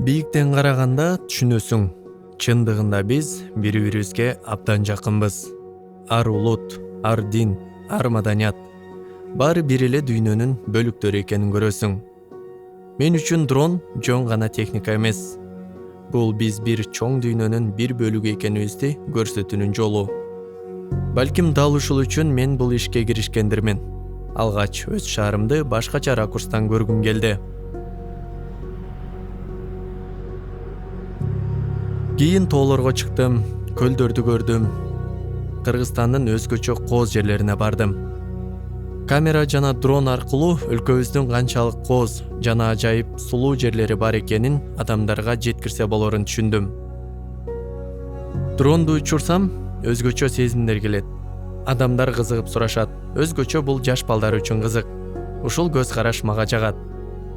Бийиктен караганда түшүнөсүң, чындыгында биз бири-бирибизге абдан жакынбыз. Ар улут, ар дин, ар маданият баары бир эле дүйнөнүн бөлүктөрү экенин көрөсүң. Мен үчүн дрон жөн гана техника эмес. Бул биз бир чоң дүйнөнүн бир бөлүгү экенибизди көрсөтүүнүн жолу. Балким дал ушул үчүн мен бул ишке киришкендирмин. Алгач өз шаарымды башкача ракурстан көргүм келди. Кийин тоолорго чыктым, көлдөрдү көрдүм. Кыргызстандын өзгөчө кооз жерлерине бардым. Камера жана дрон аркылуу өлкөбүздүн канчалык кооз жана ажайып сулуу жерлери бар экенин адамдарга жеткирсе болорун түшүндүм. Дронду учурсам, өзгөчө сезимдер келет. Адамдар кызыгып сурашат. Өзгөчө бул жаш балдар үчүн кызык. Ушул көз караш мага жагат.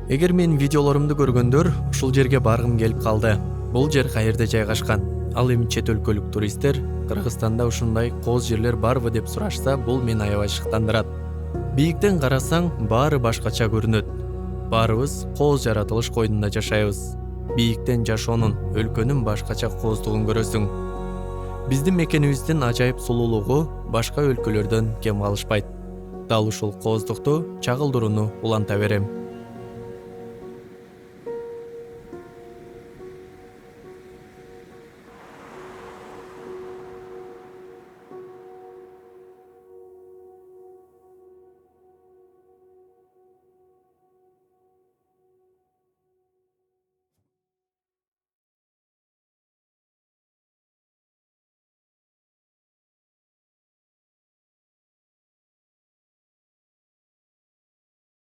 Эгер мен видеолорумду көргөндөр ушул жерге баргым келип калды. Бул жер каерде жайгашкан? Ал эми чет өлкөлүк туристтер Кыргызстанда ушундай кооз жерлер барбы деп сурашса, бул мени аябай шыктандырат. Бийиктен карасаң, баары башкача көрүнөт. Баарыбыз кооз жаратылыш койнунда жашайбыз. Бийиктен жашоонун, өлкөнүн башкача кооздугун көрөсүң. Биздин мекенибиздин ажайып сулуулугу башка өлкөлөрдөн кем калышпайт. Дал ушул кооздукту чагылдырууну уланта берем.